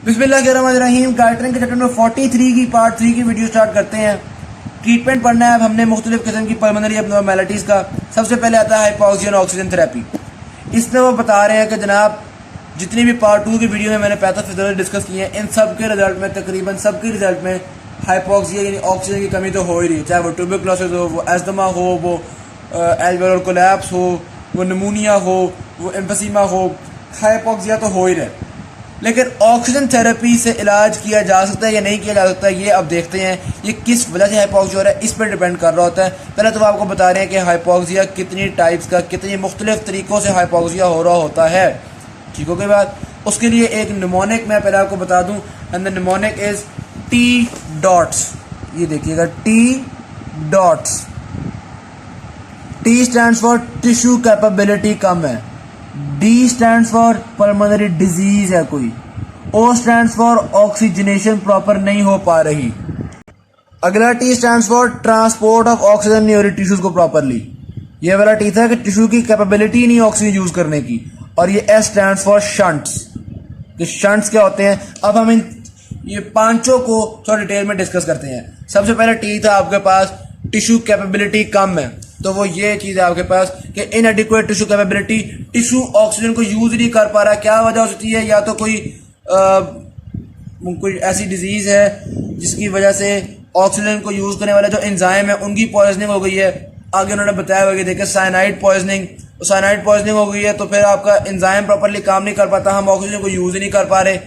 बिस्मिल्लाहिर्रहमानिर्रहीम। गाइड्रेन के चैप्टर में 43 की पार्ट 3 की वीडियो स्टार्ट करते हैं। ट्रीटमेंट पढ़ना है अब हमने मुख्तलिफ किस्म की पल्मोनरी एब्नॉर्मैलिटीज़ का। सबसे पहले आता है हाइपोक्सिया और ऑक्सीजन थेरेपी। इसमें वो बता रहे हैं कि जनाब जितनी भी पार्ट 2 की वीडियो में मैंने पैथोफिजियोलॉजी डिस्कस की है, इन सब के रिजल्ट में तकरीबन सबके रिजल्ट में हाइपोक्सिया यानी ऑक्सीजन की कमी तो हो ही रही है, चाहे वो ट्यूबरकुलोसिस हो, वो एस्थमा हो, वो एल्वेओलर कोलैप्स हो, वो निमोनिया हो, वो एम्फीसीमा हो, हाइपोक्सिया तो हो ही रहा है। लेकिन ऑक्सीजन थेरेपी से इलाज किया जा सकता है या नहीं किया जा सकता है, ये अब देखते हैं। ये किस वजह से हाइपोक्सिया हो रहा है इस पर डिपेंड कर रहा होता है। पहले तो आपको बता रहे हैं कि हाइपोक्सिया कितनी टाइप्स का, कितनी मुख्तलिफ तरीक़ों से हाइपोक्सिया हो रहा होता है। ठीक हो गई बात। उसके लिए एक निमोनिक मैं पहले आपको बता दूं, and the mnemonic is T dots. ये देखिएगा T dots. T stands for tissue capability कम है, D stands for pulmonary disease है कोई, O stands for oxygenation proper नहीं हो पा रही। अगला T stands for transport of oxygen नहीं हो रही टिश्यूज को प्रॉपरली। ये वाला टी था कि टिश्यू की कैपेबिलिटी नहीं ऑक्सीजन यूज करने की। और ये एस स्टैंड्स फॉर शंट्स। ये शंट्स क्या होते हैं, अब हम इन ये पांचों को थोड़ा डिटेल में डिस्कस करते हैं। सबसे पहले टी था आपके पास टिश्यू कैपेबिलिटी कम है, तो वो ये चीज़ है आपके पास कि इनएडिक्वेट टिश्यू कैपेबिलिटी, टिश्यू ऑक्सीजन को यूज नहीं कर पा रहा। क्या वजह हो सकती है, या तो कोई ऐसी डिजीज़ है जिसकी वजह से ऑक्सीजन को यूज़ करने वाले जो एंजाइम है उनकी पॉइजनिंग हो गई है। आगे उन्होंने बताया हुआ कि देखिए साइनाइड पॉइजनिंग, साइनाइड पॉइजनिंग हो गई है तो फिर आपका एंजाइम प्रॉपरली काम नहीं कर पाता, हम ऑक्सीजन को यूज़ ही नहीं कर पा रहे,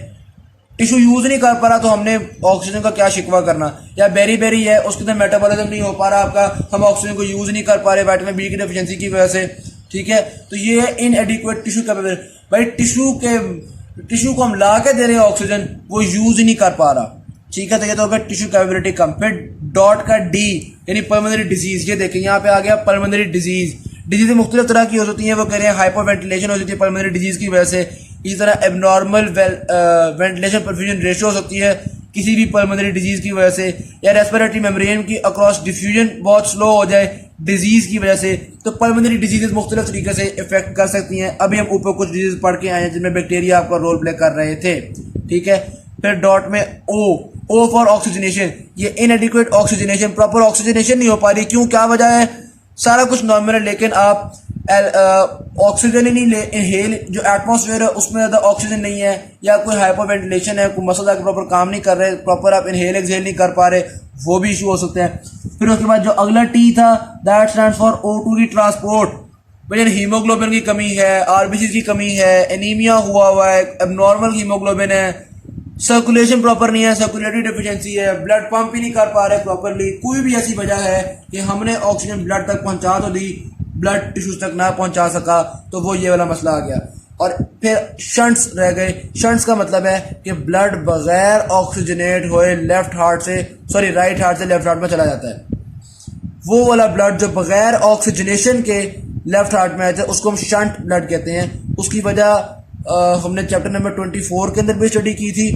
टिश्यू यूज नहीं कर पा रहा, तो हमने ऑक्सीजन का क्या शिकवा करना। या बेरी बेरी है, उसके अंदर मेटाबॉलिज्म नहीं हो पा रहा आपका, हम ऑक्सीजन को यूज नहीं कर पा रहे विटामिन बी की डेफिशिएंसी की वजह से। ठीक है, तो ये है इनएडिक्वेट टिश्यू कैपेबिलिटी। भाई टिश्यू को हम ला के दे रहे हैं ऑक्सीजन, वो यूज ही नहीं कर पा रहा। ठीक है, तो ये तो होगा टिश्यू कैपेबिलिटी कम। फिर डॉट का डी यानी पल्मोनरी डिजीज। ये देखें यहाँ पे आ गया पल्मोनरी डिजीज। डिजीज मुख्तलिफ तरह की हो सकती हैं, वो कह रहे हैं हाइपोवेंटिलेशन हो सकती है पल्मोनरी डिजीज की वजह से। इसी तरह एबनॉर्मल वेंटिलेशन परफ्यूजन रेशियो हो सकती है किसी भी पल्मोनरी डिजीज की वजह से, या रेस्पिरेटरी मेम्ब्रेन की अक्रॉस डिफ्यूजन बहुत स्लो हो जाए डिजीज की वजह से। तो पल्मोनरी डिजीज मुख्तलिफ तरीके से इफेक्ट कर सकती हैं। अभी हम ऊपर कुछ डिजीज पढ़ के आए हैं जिनमें बैक्टीरिया आपका रोल प्ले कर रहे थे। ठीक है, फिर डॉट में ओ फॉर ऑक्सीजनेशन। ये इनएडिक्वेट ऑक्सीजनेशन, प्रॉपर ऑक्सीजनेशन नहीं हो पा रही। क्यों, क्या वजह है, सारा कुछ नॉर्मल है लेकिन आप ऑक्सीजन ही नहीं ले, इनहेल जो एटमॉस्फेयर है उसमें ज़्यादा ऑक्सीजन नहीं है, या कोई हाइपोवेंटिलेशन है, कोई मसल आके प्रॉपर काम नहीं कर रहे, प्रॉपर आप इनहेल एक्सहेल नहीं कर पा रहे, वो भी इशू हो सकते हैं। फिर उसके बाद जो अगला टी था दैट स्टैंड्स फॉर O2 की ट्रांसपोर्ट। भाई हीमोग्लोबिन की कमी है, आरबीसी की कमी है, एनीमिया हुआ है, एबनॉर्मल हीमोग्लोबिन है, सर्कुलेशन प्रॉपर नहीं है, सर्कुलेटरी डेफिशिएंसी है, ब्लड पंप ही नहीं कर पा रहे प्रॉपरली। कोई भी ऐसी वजह है कि हमने ऑक्सीजन ब्लड तक पहुंचा तो दी, ब्लड टिश्यूज तक ना पहुंचा सका, तो वो ये वाला मसला आ गया। और फिर शंट्स रह गए। शंट्स का मतलब है कि ब्लड बगैर ऑक्सीजनेट हुए लेफ्ट हार्ट से, सॉरी राइट हार्ट से लेफ्ट हार्ट में चला जाता है। वो वाला ब्लड जो बगैर ऑक्सीजनेशन के लेफ्ट हार्ट में आते हैं उसको हम शंट ब्लड कहते हैं। उसकी वजह हमने चैप्टर नंबर 24 के अंदर भी स्टडी की थी।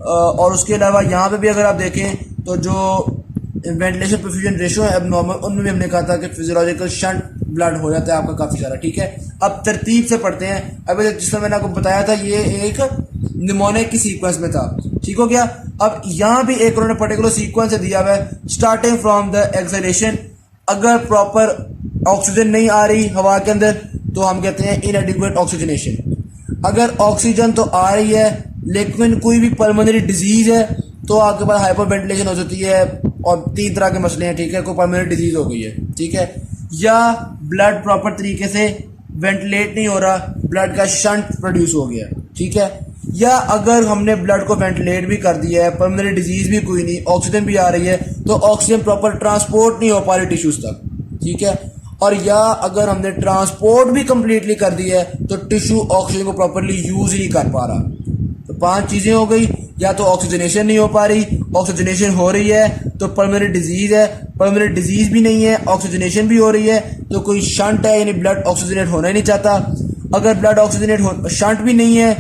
और उसके अलावा यहाँ पे भी अगर आप देखें तो जो वेंटिलेशन परफ्यूजन रेशियो है एबनॉर्मल, उनमें भी हमने कहा था कि फिजियोलॉजिकल शंट ब्लड हो जाता है आपका काफ़ी सारा। ठीक है, अब तरतीब से पढ़ते हैं। अभी जिसमें मैंने आपको बताया था ये एक निमोनिक की सीक्वेंस में था। ठीक हो गया। अब यहाँ भी एक उन्होंने पर्टिकुलर सीक्वेंस दिया हुआ है स्टार्टिंग फ्रॉम द एक्सहेलेशन। अगर प्रॉपर ऑक्सीजन नहीं आ रही हवा के अंदर तो हम कहते हैं इनएडिक्वेट ऑक्सीजनेशन। अगर ऑक्सीजन तो आ रही है लेकिन कोई भी पल्मोनरी डिजीज है तो आपके पास हाइपोवेंटिलेशन हो सकती है। और 3 तरह के मसले हैं। ठीक है, कोई पल्मोनरी डिजीज हो गई है, ठीक है, या ब्लड प्रॉपर तरीके से वेंटिलेट नहीं हो रहा, ब्लड का शंट प्रोड्यूस हो गया। ठीक है, या अगर हमने ब्लड को वेंटिलेट भी कर दिया है, पल्मोनरी डिजीज भी कोई नहीं, ऑक्सीजन भी आ रही है, तो ऑक्सीजन प्रॉपर ट्रांसपोर्ट नहीं हो पा रही टिश्यूज तक। ठीक है, और या अगर हमने ट्रांसपोर्ट भी कंप्लीटली कर दिया है तो टिश्यू ऑक्सीजन को प्रॉपरली यूज ही नहीं कर पा रहा। तो 5 चीजें हो गई, या तो ऑक्सीजनेशन नहीं हो पा रही, ऑक्सीजनेशन हो रही है तो पल्मोनरी डिजीज है, पल्मोनरी डिजीज भी नहीं है, ऑक्सीजनेशन भी हो रही है तो कोई शंट है यानी ब्लड ऑक्सीजनेट होना ही नहीं चाहता। अगर ब्लड ऑक्सीजनेट शंट भी नहीं है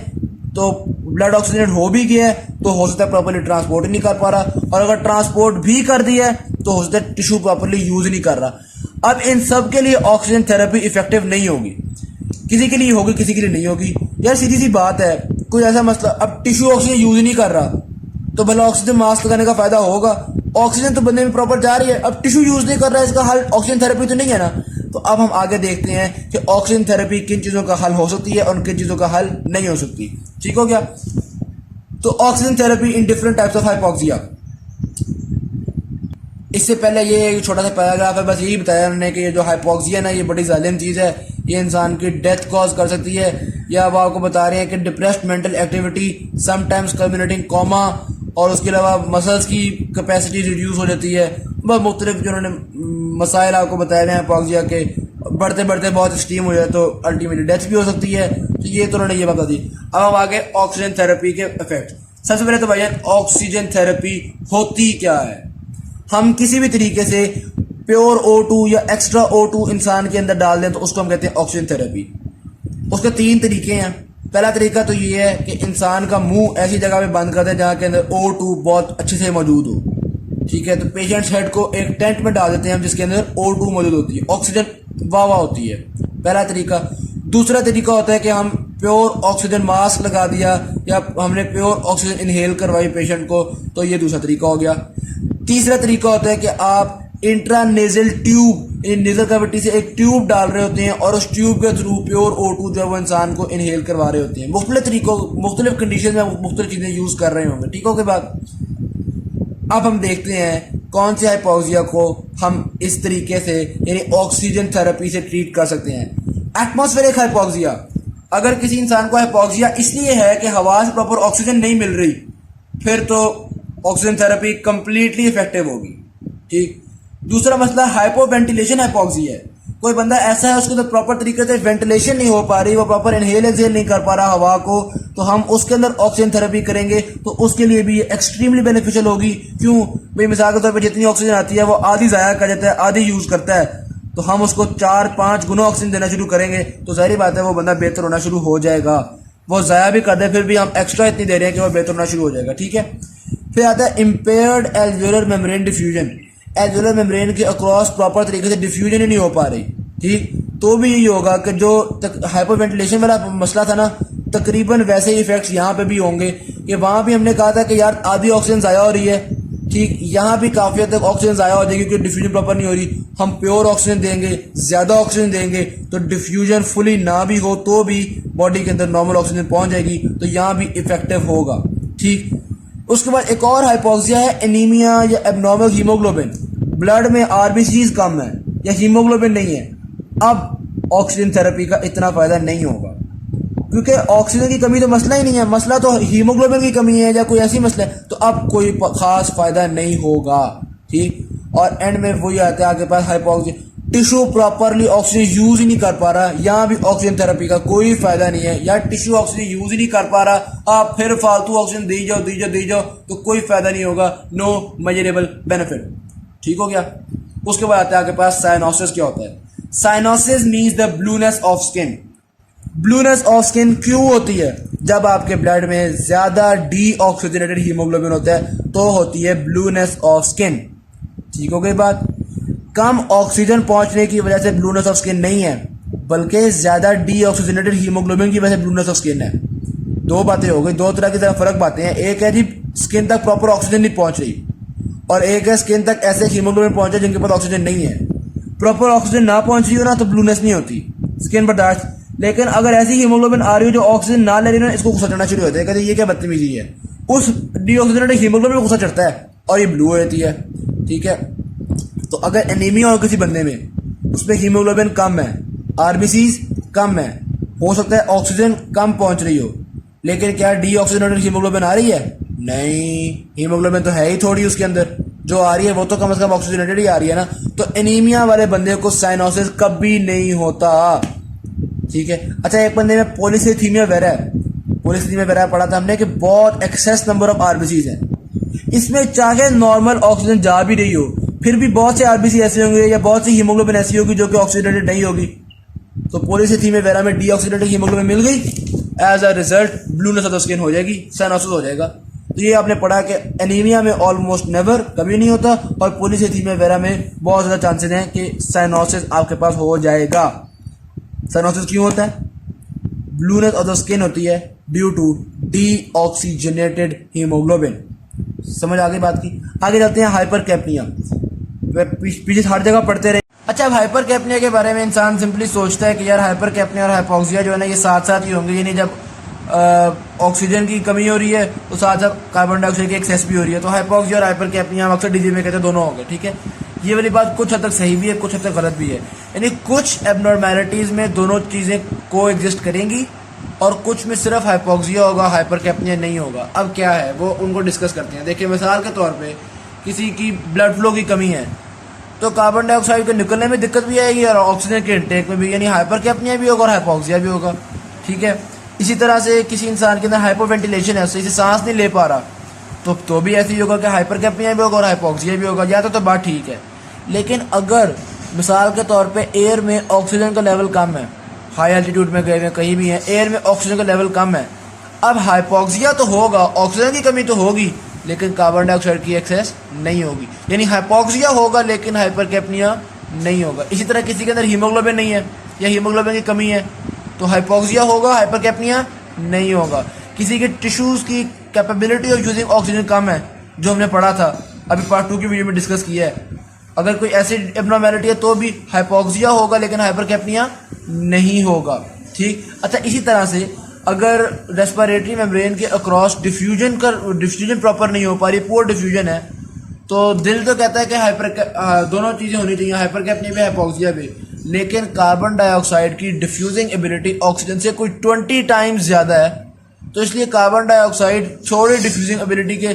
तो ब्लड ऑक्सीजनेट हो भी गया है तो हो सकता है प्रॉपरली ट्रांसपोर्ट ही नहीं कर पा रहा, और अगर ट्रांसपोर्ट भी कर दिया है तो हो सकता है टिश्यू प्रॉपरली यूज नहीं कर रहा। अब इन सब के लिए ऑक्सीजन थेरेपी इफेक्टिव नहीं होगी, किसी के लिए होगी किसी के लिए नहीं होगी। यार सीधी सी बात है, कोई ऐसा मसला, अब टिश्यू ऑक्सीजन यूज ही नहीं कर रहा तो भला ऑक्सीजन मास्क लगाने का फायदा होगा? ऑक्सीजन तो बंदे में प्रॉपर जा रही है, अब टिश्यू यूज नहीं कर रहा है, इसका हल ऑक्सीजन थेरेपी तो नहीं है ना। तो अब हम आगे देखते हैं कि ऑक्सीजन थेरेपी किन चीज़ों का हल हो सकती है और किन चीज़ों का हल नहीं हो सकती। ठीक हो गया? तो oxygen therapy in different types of hypoxia. इससे पहले ये एक छोटा सा पैराग्राफ है, बस यही बताया उन्होंने कि ये जो हाइपोक्सिया ना, ये बड़ी जालिम चीज़ है, ये इंसान की डेथ कॉज कर सकती है। या वो आपको बता रहे हैं कि depressed mental activity sometimes culminating coma, और उसके अलावा मसल्स की कैपेसिटी रिड्यूस हो जाती है। बहुत मुख्तलिफ जो उन्होंने मसाइल आपको बताए हैं हाइपोक्सिया के, बढ़ते बढ़ते बहुत एक्सट्रीम हो जाए तो अल्टीमेटली डेथ भी हो सकती है। तो ये तो उन्होंने ये बता दी। अब हम आगे ऑक्सीजन थेरेपी के इफेक्ट। सबसे पहले तो भैया ऑक्सीजन थेरेपी होती क्या है? हम किसी भी तरीके से प्योर O2 या एक्स्ट्रा O2 इंसान के अंदर डाल दें तो उसको हम कहते हैं ऑक्सीजन थेरेपी। उसके 3 तरीके हैं। पहला तरीका तो ये है कि इंसान का मुंह ऐसी जगह पे बंद कर दे जहाँ के अंदर O2 बहुत अच्छे से मौजूद हो। ठीक है, तो पेशेंट्स हेड को एक टेंट में डाल देते हैं हम जिसके अंदर O2 मौजूद होती है, ऑक्सीजन वाह होती है। पहला तरीका। दूसरा तरीका होता है कि हम प्योर ऑक्सीजन मास्क लगा दिया या हमने प्योर ऑक्सीजन इनहेल करवाई पेशेंट को, तो ये दूसरा तरीका हो गया। तीसरा तरीका होता है कि आप इंट्रानेजल ट्यूब, नेजल कैविटी से एक ट्यूब डाल रहे होते हैं और उस ट्यूब के थ्रू प्योर O2 जो है वो इंसान को इनहेल करवा रहे होते हैं। मुख्तलिफ तरीकों, मुख्तलिफ कंडीशन में मुख्तलिफ चीज़ें यूज़ कर रहे होंगे। ठीक हो गई बात? अब हम देखते हैं कौन से हाइपोक्सिया को हम इस तरीके से यानी ऑक्सीजन थेरेपी से ट्रीट कर सकते हैं। Atmospheric hypoxia. अगर किसी इंसान को हाइपोक्सिया इसलिए है कि हवा से प्रॉपर ऑक्सीजन नहीं मिल रही, फिर तो ऑक्सीजन थेरेपी कंप्लीटली इफेक्टिव होगी। ठीक। दूसरा मसला हाइपोवेंटिलेशन हाइपोक्सिया है। कोई बंदा ऐसा है उसको तो प्रॉपर तरीके से वेंटिलेशन नहीं हो पा रही, वो प्रॉपर इनहेल एक्सहेल नहीं कर पा रहा हवा को, तो हम उसके अंदर ऑक्सीजन थेरेपी करेंगे तो उसके लिए भी ये एक्सट्रीमली बेनिफिशियल होगी। क्यों भाई? मिसाल के तौर पर जितनी ऑक्सीजन आती है वो आधी ज़ाया कर जाता है, आधी यूज़ करता है, तो हम उसको 4-5 गुना ऑक्सीजन देना शुरू करेंगे तो जाहिर बात है वो बंदा बेहतर होना शुरू हो जाएगा। वो ज़ाया भी कर दे फिर भी हम एक्स्ट्रा इतनी दे रहे हैं कि वो बेहतर होना शुरू हो जाएगा। ठीक है। फिर आता है इम्पेयर्ड एल्वेओलर मेम्ब्रेन डिफ्यूजन। एल्वेओलर मेम्ब्रेन के अक्रॉस प्रॉपर तरीके से डिफ्यूजन ही नहीं हो पा रही। ठीक। तो भी यही होगा कि जो हाइपरवेंटिलेशन वाला मसला था ना, तकरीबन वैसे ही इफेक्ट्स यहाँ पे भी होंगे कि वहाँ भी हमने कहा था कि यार आधी ऑक्सीजन ज़ाया हो रही है। ठीक। यहाँ भी काफ़ी हद तक ऑक्सीजन ज़ाया हो जाएगी क्योंकि डिफ्यूजन प्रॉपर नहीं हो रही। हम प्योर ऑक्सीजन देंगे, ज़्यादा ऑक्सीजन देंगे तो डिफ्यूजन फुली ना भी हो तो भी बॉडी के अंदर नॉर्मल ऑक्सीजन पहुँच जाएगी, तो यहाँ भी इफेक्टिव होगा। ठीक। उसके बाद एक और हाइपोक्सिया है एनीमिया या एबनॉर्मल हीमोग्लोबिन। ब्लड में आरबीसीज कम है या हीमोग्लोबिन नहीं है। अब ऑक्सीजन थेरेपी का इतना फ़ायदा नहीं होगा क्योंकि ऑक्सीजन की कमी तो मसला ही नहीं है, मसला तो हीमोग्लोबिन की कमी है या कोई ऐसी मसला है, तो अब कोई खास फ़ायदा नहीं होगा। ठीक। और एंड में वही आता है आपके पास hypoxia, tissue properly oxygen use ही नहीं कर पा रहा, यहाँ भी ऑक्सीजन थेरेपी का कोई फ़ायदा नहीं है। यार टिश्यू ऑक्सीजन यूज़ ही नहीं कर पा रहा, आप फिर फालतू ऑक्सीजन दी जाओ तो कोई फ़ायदा नहीं होगा, नो मेजरेबल बेनिफिट। ठीक हो गया। उसके बाद आता है आपके पास साइनोसिस। क्या होता है? Cyanosis means the blueness of skin. Blueness of skin क्यों होती है? जब आपके ब्लड में ज़्यादा डीऑक्सीजनेटेड हीमोग्लोबिन होता है तो होती है ब्लूनेस ऑफ स्किन। ठीक हो गई बात? कम ऑक्सीजन पहुंचने की वजह से ब्लूनेस ऑफ स्किन नहीं है, बल्कि ज़्यादा डीऑक्सीजनेटेड हीमोग्लोबिन की वजह से ब्लूनेस ऑफ स्किन है। दो बातें हो गई, दो तरह की फ़र्क बातें हैं। एक है जी स्किन तक प्रॉपर ऑक्सीजन नहीं पहुंच रही, और एक है स्किन तक ऐसे हीमोग्लोबिन पहुंचे जिनके पास ऑक्सीजन नहीं है। प्रॉपर ऑक्सीजन ना पहुंच रही हो ना तो ब्लूनेस नहीं होती, स्किन बर्दाश्त। लेकिन अगर ऐसी हीमोग्लोबिन आ रही हो जो ऑक्सीजन ना ले रही हो ना, इसको गुस्सा चढ़ना शुरू होता है, कहते हैं ये क्या बदतमीजी है। उस डीऑक्सीजनेटेड हीमोग्लोबिन को गुस्सा चढ़ता है और ये ब्लू हो जाती है। ठीक है। तो अगर एनीमिया हो किसी बंदे में, उसमें हीमोग्लोबिन कम है, आरबीसीज कम है, हो सकता है ऑक्सीजन कम पहुंच रही हो, लेकिन क्या डीऑक्सीजनेटेड हीमोग्लोबिन आ रही है? नहीं, हीमोग्लोबिन तो है ही थोड़ी उसके अंदर, जो आ रही है वो तो कम से कम ऑक्सीजनेटेड ही आ रही है ना। तो एनीमिया वाले बंदे को साइनोसिस कभी नहीं होता। ठीक है। अच्छा, एक बंदे में पॉलीसाइथीमिया वेरा है। पॉलीसाइथीमिया वेरा पढ़ा था हमने कि बहुत एक्सेस नंबर ऑफ आरबीसीज हैं। इसमें चाहे नॉर्मल ऑक्सीजन जा भी रही हो फिर भी बहुत से आरबीसी ऐसे होंगे या बहुत सी हीमोग्लोबिन ऐसी होगी जो कि ऑक्सीडेटेड नहीं होगी। तो पॉलीसाइथीमिया वेरा में डीऑक्सीडेटेड हीमोग्लोबिन मिल गई, as a result blueness of the skin हो जाएगी, साइनोसिस हो जाएगा। तो ये आपने पढ़ा कि एनीमिया में ऑलमोस्ट नेवर कभी नहीं होता, और पॉलीसाइथीमिया वेरा में बहुत ज़्यादा चांसेस हैं कि साइनोसिस आपके पास हो जाएगा। साइनोसिस क्यों होता है? ब्लूनेस ऑफ द स्किन होती है ड्यू टू डीऑक्सीजनेटेड हीमोग्लोबिन। समझ आ गई बात की। आगे चलते हैं हाइपर कैपनिया। पीछे हर जगह पढ़ते रहे। अच्छा, अब हाइपर कैपनिया के बारे में इंसान सिंपली सोचता है कि यार हाइपर कैपनिया और हाइपोक्सिया जो है ना ये साथ साथ ही होंगे, यानी जब ऑक्सीजन की कमी हो रही है तो साथ साथ कार्बन डाइऑक्साइड की एक्सेस भी हो रही है, तो हाइपोक्सिया और हाइपर कैपनिया हम अक्सर डिजीज में कहते हैं दोनों होंगे। ठीक है, ये वाली बात कुछ हद तक सही भी है, कुछ हद तक गलत भी है। यानी कुछ एबनॉर्मेलिटीज़ में दोनों चीज़ें को एग्जिस्ट करेंगी और कुछ में सिर्फ हाइपोक्सिया होगा, हाइपर कैपनिया नहीं होगा। अब क्या है वो उनको डिस्कस करते हैं। देखिए, मिसाल के तौर पे किसी की ब्लड फ्लो की कमी है तो कार्बन डाइऑक्साइड के निकलने में दिक्कत भी आएगी और ऑक्सीजन के इंटेक में भी, यानी हाइपर कैपनिया भी होगा और हाइपोक्सिया भी होगा। ठीक है, इसी तरह से किसी इंसान के अंदर हाइपोवेंटिलेशन है, उससे इसे सांस नहीं ले पा रहा तो भी ऐसे ही होगा कि हाइपर कैपनिया भी होगा और हाइपोक्सिया भी होगा। या तो बात ठीक है, लेकिन अगर मिसाल के तौर पे एयर में ऑक्सीजन का लेवल कम है, हाई एल्टीट्यूड में गए हुए कहीं भी है, एयर में ऑक्सीजन का लेवल कम है, अब हाइपोक्सिया तो होगा, ऑक्सीजन की कमी तो होगी, लेकिन कार्बन डाइऑक्साइड की एक्सेस नहीं होगी। यानी हाइपोक्सिया होगा लेकिन हाइपर कैपनिया नहीं होगा। इसी तरह किसी के अंदर हीमोग्लोबिन नहीं है या हीमोग्लोबिन की कमी है तो हाइपोक्सिया होगा, हाइपर कैपनिया नहीं होगा। किसी के टिश्यूज़ की कैपेबिलिटी ऑफ यूजिंग ऑक्सीजन कम है, जो हमने पढ़ा था अभी पार्ट 2 की वीडियो में डिस्कस किया है, अगर कोई ऐसी एबनॉर्मेलिटी है तो भी हाइपोक्सिया होगा लेकिन हाइपर कैपनिया नहीं होगा। ठीक। अच्छा, इसी तरह से अगर रेस्पिरेटरी मेम्ब्रेन के अक्रॉस डिफ्यूजन प्रॉपर नहीं हो पा रही, पुअर डिफ्यूजन है, तो दिल तो कहता है कि दोनों चीज़ें होनी चाहिए, हाइपर कैपनिया भी हाइपोक्सिया भी, लेकिन कार्बन डाइऑक्साइड की डिफ्यूजिंग एबिलिटी ऑक्सीजन से कोई 20 टाइम्स ज़्यादा है, तो इसलिए कार्बन डाइऑक्साइड थोड़ी डिफ्यूजिंग एबिलिटी के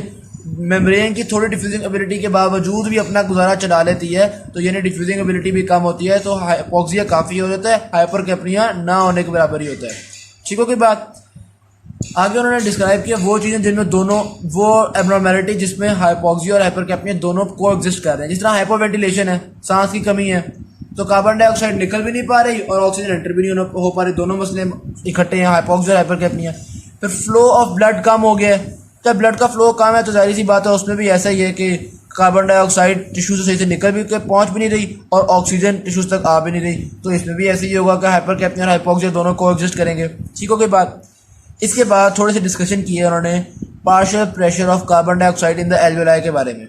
मेम्ब्रेन की थोड़ी डिफ्यूजिंग एबिलिटी के बावजूद भी अपना गुजारा चला लेती है, तो यानी डिफ्यूजिंग एबिलिटी भी कम होती है, तो हाइपोक्सिया काफ़ी हो जाता है, हाइपर कैपनिया ना होने के बराबर ही होता है। ठीक हो गई बात। आगे उन्होंने डिस्क्राइब किया वो चीज़ें जिनमें दोनों वो एबनॉर्मेलिटी जिसमें हाइपोक्सिया और हाइपर कैपनिया दोनों को एग्जिस्ट कर रहे हैं। जिस तरह हाइपोवेंटिलेशन है, सांस की कमी है, तो कार्बन डाइऑक्साइड निकल भी नहीं पा रही और ऑक्सीजन एंटर भी नहीं हो पा रही, दोनों मसले इकट्ठे हैं, हाइपोक्सिया और हाइपर कैपनिया। फिर फ्लो ऑफ ब्लड कम हो गया है, जब ब्लड का फ्लो कम है तो जाहिर सी बात है उसमें भी ऐसा ही है कि कार्बन डाइऑक्साइड टिश्यू से सही से निकल भी पहुंच भी नहीं रही और ऑक्सीजन टिश्यूज तक आ भी नहीं रही, तो इसमें भी ऐसे ही होगा कि हाइपर कैपनिया और हाइपोक्सिया दोनों को एग्जिस्ट करेंगे। ठीक हो गई बात। इसके बाद थोड़ी सी डिस्कशन की है उन्होंने partial pressure of carbon dioxide in the alveoli के बारे में।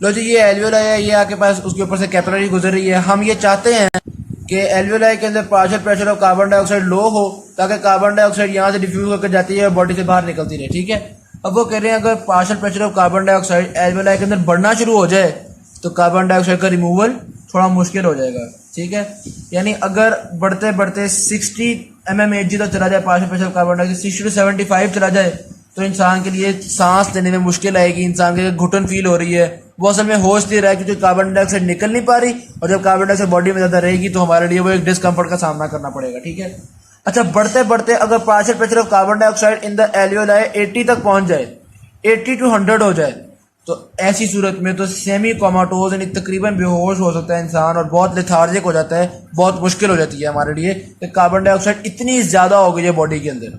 लो जी, ये एल्वेलाई है, ये आपके पास उसके ऊपर से कैपिलरी गुजर रही है। हम ये चाहते हैं कि एल्वेलाई के अंदर partial pressure of carbon dioxide low हो ताकि कार्बन डाइऑक्साइड यहाँ से डिफ्यूज होकर जाती है और बॉडी से बाहर निकलती रहे। ठीक है, अब वो कह रहे हैं अगर partial pressure of carbon dioxide alveoli के अंदर बढ़ना शुरू हो जाए तो कार्बन डाइऑक्साइड का रिमूवल थोड़ा मुश्किल हो जाएगा। ठीक है, यानी अगर बढ़ते बढ़ते 60 mmHg तक चला जाए partial pressure of carbon dioxide, 60 to 75 चला जाए, तो इंसान के लिए सांस लेने में मुश्किल आएगी, इंसान के घुटन फील हो रही है, वो असल में होश नहीं रहा है क्योंकि कार्बन डाइऑक्साइड निकल नहीं पा रही, और जब कार्बन डाइऑक्साइड बॉडी में ज़्यादा रहेगी तो हमारे लिए वो एक डिस्कम्फर्ट का सामना करना पड़ेगा। ठीक है। अच्छा, बढ़ते बढ़ते अगर partial pressure of carbon dioxide in the alveoli 80 तक पहुंच जाए, 80 to 100 हो जाए, तो ऐसी सूरत में तो सेमी कोमाटोज यानी तकरीबन बेहोश हो सकता है इंसान और बहुत लेथार्जिक हो जाता है, बहुत मुश्किल हो जाती है हमारे लिए कि कार्बन डाइऑक्साइड इतनी ज़्यादा हो गई है बॉडी के अंदर।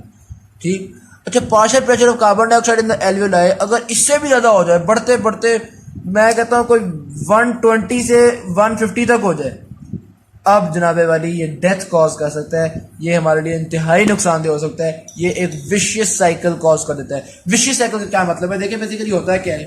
ठीक। अच्छा, partial pressure of carbon dioxide in the alveoli अगर इससे भी ज़्यादा हो जाए, बढ़ते बढ़ते मैं कहता हूँ कोई 120 से 150 तक हो जाए, अब जनाबे वाली ये डेथ कॉज कर सकता है, ये हमारे लिए इंतहाई नुकसानदेह हो सकता है, ये एक विशियस साइकिल कॉज कर देता है। विशियस साइकिल का क्या मतलब है? देखिए बेसिकली होता है क्या है,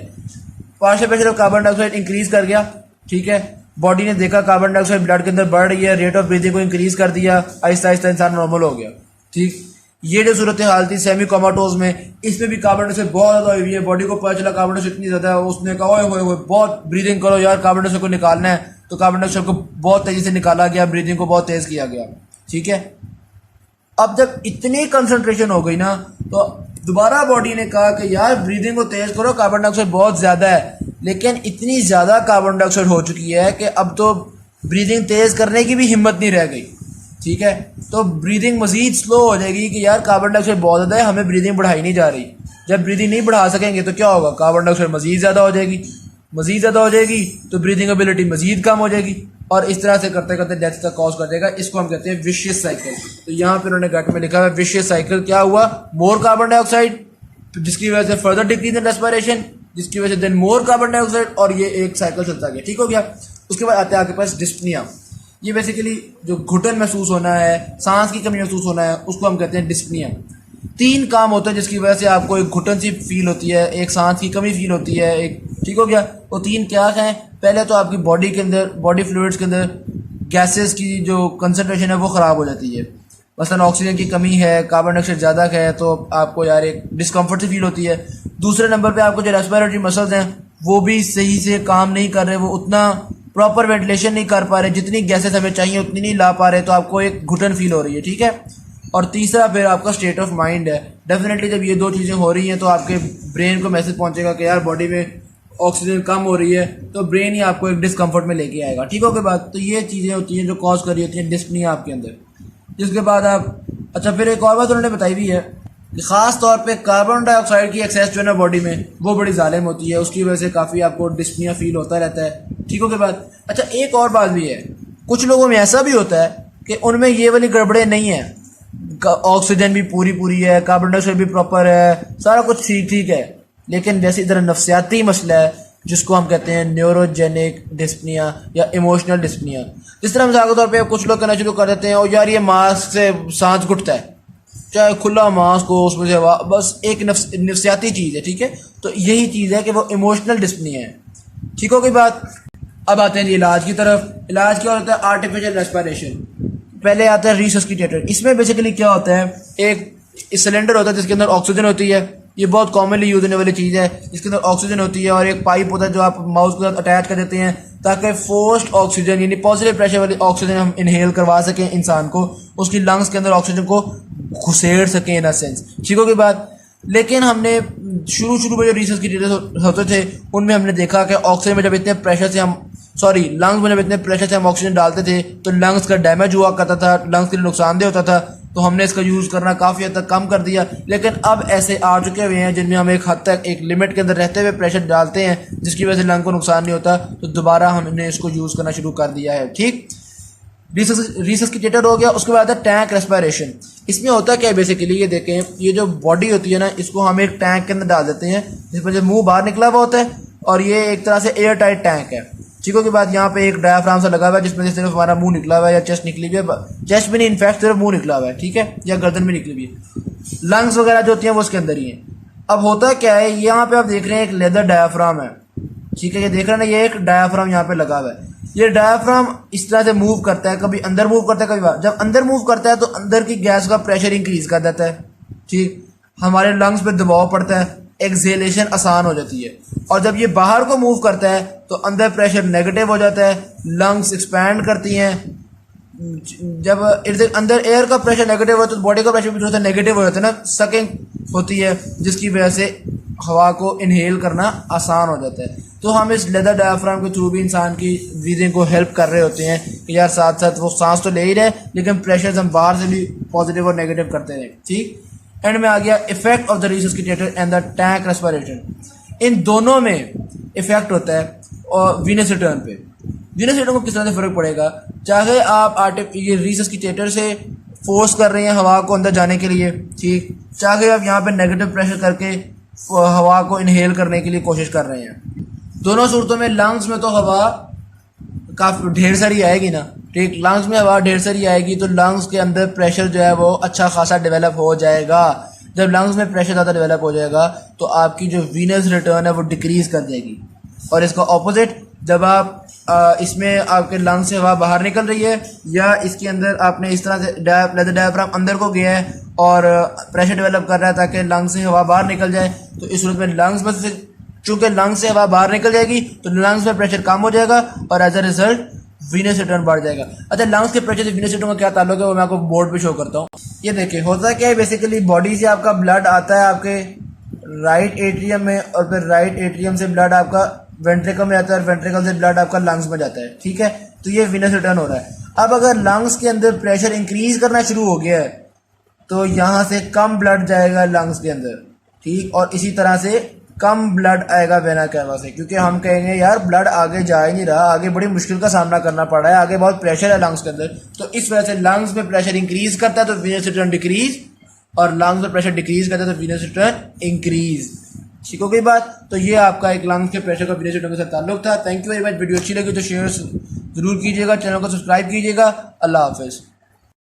partial pressure of carbon dioxide increase कर गया, ठीक है, बॉडी ने देखा कार्बन डाइऑक्साइड ब्लड के अंदर बढ़ रही है, रेट ऑफ ब्रीथिंग को इंक्रीज कर दिया, आहिस्ता आहिस्ता इंसान नॉर्मल हो गया। ठीक, ये जो सूरत हाल थी सेमी कोमाटोज में, इसमें भी कार्बन डाइऑक्साइड बहुत ज़्यादा हुई है, बॉडी को पता चला कार्बन डाइऑक्साइड इतनी ज़्यादा है, उसने कहा ओए बहुत ब्रीदिंग करो यार, कार्बन डाइऑक्साइड को निकालना है, तो कार्बन डाइऑक्साइड को बहुत तेज़ी से निकाला गया, ब्रीदिंग को बहुत तेज़ किया गया। ठीक है, अब जब इतनी कंसंट्रेशन हो गई ना, तो दोबारा बॉडी ने कहा कि यार ब्रीदिंग को तेज़ करो, कार्बन डाइऑक्साइड बहुत ज़्यादा है, लेकिन इतनी ज़्यादा कार्बन डाइऑक्साइड हो चुकी है कि अब तो ब्रीदिंग तेज़ करने की भी हिम्मत नहीं रह गई। ठीक है, तो ब्रीदिंग मजीद स्लो हो जाएगी कि यार कार्बन डाइऑक्साइड बहुत ज़्यादा है, हमें ब्रीदिंग बढ़ाई नहीं जा रही। जब ब्रीदिंग नहीं बढ़ा सकेंगे तो क्या होगा, कार्बन डाइऑक्साइड मजीद ज़्यादा हो जाएगी, मजीद ज़्यादा हो जाएगी तो ब्रीदिंग एबिलिटी मजीद कम हो जाएगी, और इस तरह से करते करते डेथ तक कॉज कर देगा। इसको हम कहते हैं विशियस साइकिल। तो यहाँ पर उन्होंने गट में लिखा है विशियस साइकिल क्या हुआ, मोर कार्बन डाइऑक्साइड जिसकी वजह से फर्दर डिक्रीज इन रेस्पिरेशन, जिसकी वजह से देन मोर कार्बन डाइऑक्साइड, और ये एक साइकिल चलता गया। ठीक हो गया। उसके बाद आते हैं आपके पास डिस्पनिया। ये बेसिकली जो घुटन महसूस होना है, सांस की कमी महसूस होना है, उसको हम कहते हैं डिस्पनिया। तीन काम होते हैं जिसकी वजह से आपको एक घुटन सी फील होती है, एक सांस की कमी फील होती है, एक ठीक हो गया। वो तीन क्या हैं? पहले तो आपकी बॉडी के अंदर, बॉडी फ्लूइड्स के अंदर गैसेस की जो कंसनट्रेशन है वो ख़राब हो जाती है। मसलन ऑक्सीजन की कमी है, कार्बन डाइऑक्साइड ज़्यादा है तो आपको यार एक डिस्कम्फर्ट सी फील होती है। दूसरे नंबर पे आपको जो रेस्पिरेटरी मसल्स हैं वो भी सही से काम नहीं कर रहे, वो उतना प्रॉपर वेंटिलेशन नहीं कर पा रहे, जितनी गैसेस हमें चाहिए उतनी नहीं ला पा रहे, तो आपको एक घुटन फील हो रही है, ठीक है। और तीसरा फिर आपका स्टेट ऑफ माइंड है। डेफिनेटली जब ये दो चीज़ें हो रही हैं तो आपके ब्रेन को मैसेज पहुंचेगा कि यार बॉडी में ऑक्सीजन कम हो रही है, तो ब्रेन ही आपको एक डिस्कम्फर्ट में लेके आएगा, ठीक हो गया बात। तो ये चीज़ें होती हैं जो कॉज कर रही होती हैं डिस्पनिया आपके अंदर। जिसके बाद आप अच्छा फिर एक और बात उन्होंने बताई भी है कि ख़ास तौर पे कार्बन डाइऑक्साइड की एक्सेस जो है ना बॉडी में वो बड़ी जालिम होती है, उसकी वजह से काफ़ी आपको डिस्पनिया फील होता रहता है, ठीक हो गया बात। अच्छा एक और बात भी है, कुछ लोगों में ऐसा भी होता है कि उनमें ये वाली गड़बड़े नहीं है, ऑक्सीजन भी पूरी है, कार्बन डाइऑक्साइड भी प्रॉपर है, सारा कुछ ठीक है, लेकिन जैसे इधर नफ्सियाती मसला है जिसको हम कहते हैं न्यूरोजेनिक डिस्पनिया या इमोशनल डिस्पनिया। जिस तरह मिसाल के तौर पे कुछ लोग कहना शुरू कर देते हैं और यार ये मास्क से सांस घुटता है, चाहे खुला मास्क हो उसमें से बस एक नफ्सियाती चीज़ है, ठीक है। तो यही चीज़ है कि वो इमोशनल डिस्पनिया है, ठीक हो गई बात। अब आते हैं जी इलाज की तरफ। इलाज क्या होता है? Artificial respiration. पहले आता है रिसस्किटेटर। इसमें बेसिकली क्या होता है, एक सिलेंडर होता है जिसके अंदर ऑक्सीजन होती है, ये बहुत कॉमनली यूज होने वाली चीज़ है, जिसके अंदर ऑक्सीजन होती है और एक पाइप होता है जो आप माउथ के साथ अटैच कर देते हैं ताकि फोर्स्ड ऑक्सीजन यानी पॉजिटिव प्रेशर वाली ऑक्सीजन हम इनहेल करवा सकें इंसान को, उसकी लंग्स के अंदर ऑक्सीजन को घुसेड़ सकें इन अ सेंस, ठीक हो गई बात। लेकिन हमने शुरू में जो रिसर्च होते थे उनमें हमने देखा कि ऑक्सीजन में जब इतने प्रेशर से हम लंग्स में जब इतने प्रेशर से हम ऑक्सीजन डालते थे तो लंग्स का डैमेज हुआ करता था, लंग्स के लिए नुकसानदेह होता था, तो हमने इसका यूज़ करना काफ़ी हद तक कम कर दिया। लेकिन अब ऐसे आ चुके हुए हैं जिनमें हम एक हद तक एक लिमिट के अंदर रहते हुए प्रेशर डालते हैं जिसकी वजह से लंग को नुकसान नहीं होता, तो दोबारा हमने इसको यूज़ करना शुरू कर दिया है, ठीक। रिसस्किटेटर हो गया। उसके बाद है टैंक रेस्पिरेशन। इसमें होता क्या है बेसिकली, ये देखें, ये जो बॉडी होती है ना इसको हम एक टैंक के अंदर डाल देते हैं जिसमें जो मुंह बाहर निकला हुआ होता है और ये एक तरह से एयर टाइट टैंक है, ठीक हो। के बाद यहाँ पे एक डायाफ्राम सा लगा हुआ है जिसमें से सिर्फ हमारा मुंह निकला हुआ है या चेस्ट निकली हुई है, चेस्ट भी नहीं इनफैक्ट सिर्फ मुंह निकला हुआ है, ठीक है, या गर्दन भी निकली हुई है, लंग्स वगैरह जो होती हैं वो उसके अंदर ही है। अब होता क्या है, यहाँ पे आप देख रहे हैं एक लेदर डायाफ्राम है, ठीक है, ये देख रहे हैं ना, ये एक डायाफ्राम यहाँ पे लगा हुआ है। ये डायाफ्राम इस तरह से मूव करता है, कभी अंदर मूव करता है, कभी बाहर। जब अंदर मूव करता है तो अंदर की गैस का प्रेशर इंक्रीज कर देता है, ठीक, हमारे लंग्स पे दबाव पड़ता है, एक्सेलेशन आसान हो जाती है। और जब ये बाहर को मूव करता है तो अंदर प्रेशर नेगेटिव हो जाता है, लंग्स एक्सपैंड करती हैं। जब अंदर एयर का प्रेशर नेगेटिव होता है तो बॉडी का प्रेशर भी थोड़ा सा नेगेटिव हो जाता है ना, सकिंग होती है जिसकी वजह से हवा को इनहेल करना आसान हो जाता है। तो हम इस लेदर डायाफ्राम के थ्रू भी इंसान की ब्रीदिंग को हेल्प कर रहे होते हैं कि यार साथ साथ वो सांस तो ले ही रहे लेकिन प्रेशर हम बाहर से भी पॉजिटिव और नेगेटिव करते रहे, ठीक। एंड में आ गया effect of the resuscitator and the tank respiration. इन दोनों में इफेक्ट होता है और वीनस रिटर्न पे। वीनस रिटर्न को किस तरह से फर्क पड़ेगा, चाहे आप ये रिसस्किटेटर से फोर्स कर रहे हैं हवा को अंदर जाने के लिए, ठीक, चाहे आप यहाँ पे नेगेटिव प्रेशर करके हवा को इनहेल करने के लिए कोशिश कर रहे हैं, दोनों सूरतों में लंग्स में तो हवा काफ़ी ढेर सारी आएगी ना, ठीक, लंग्स में हवा ढेर सारी आएगी तो लंग्स के अंदर प्रेशर जो है वो अच्छा खासा डेवलप हो जाएगा। जब लंग्स में प्रेशर ज़्यादा डेवलप हो जाएगा तो आपकी जो वीनस रिटर्न है वो डिक्रीज कर देगी। और इसका ऑपोजिट, जब आप इसमें आपके लंग्स से हवा बाहर निकल रही है या इसके अंदर आपने इस तरह से लेदर डायाफ्राम अंदर को गया है और प्रेशर डेवलप कर रहा है ताकि लंग्स से हवा बाहर निकल जाए, तो इस सूरत में लंग्स में से चूंकि लंग्स से हवा बाहर निकल जाएगी तो लंग्स में प्रेशर कम हो जाएगा और as a result venous return बढ़ जाएगा। अच्छा, लंग्स के प्रेशर से वीनस रिटर्न का क्या ताल्लुक है वो मैं आपको बोर्ड पे शो करता हूँ। ये देखिए, होता क्या है बेसिकली, बॉडी से आपका ब्लड आता है आपके राइट एट्रियम में और फिर राइट एट्रियम से ब्लड आपका वेंट्रिकल में जाता है और वेंट्रिकल से ब्लड आपका लंग्स में जाता है, ठीक है। तो ये वीनस रिटर्न हो रहा है। अब अगर लंग्स के अंदर प्रेशर इंक्रीज करना शुरू हो गया है तो यहाँ से कम ब्लड जाएगा लंग्स के अंदर, ठीक, और इसी तरह से कम ब्लड आएगा वेना कैवा से, क्योंकि हम कहेंगे यार ब्लड आगे जा ही नहीं रहा, आगे बड़ी मुश्किल का सामना करना पड़ रहा है, आगे बहुत प्रेशर है लंग्स के अंदर। तो इस वजह से लंग्स में प्रेशर इंक्रीज करता है तो वीनस रिटर्न डिक्रीज, और लंग्स में प्रेशर डिक्रीज करता है तो वीनस रिटर्न इंक्रीज, ठीक हो गई बात। तो ये आपका एक लंग्स के प्रेशर का वीनस रिटर्न के साथ ताल्लुक था। Thank you very much. Video अच्छी लगी तो शेयर जरूर कीजिएगा, चैनल को सब्सक्राइब कीजिएगा। अल्लाह हाफिज़।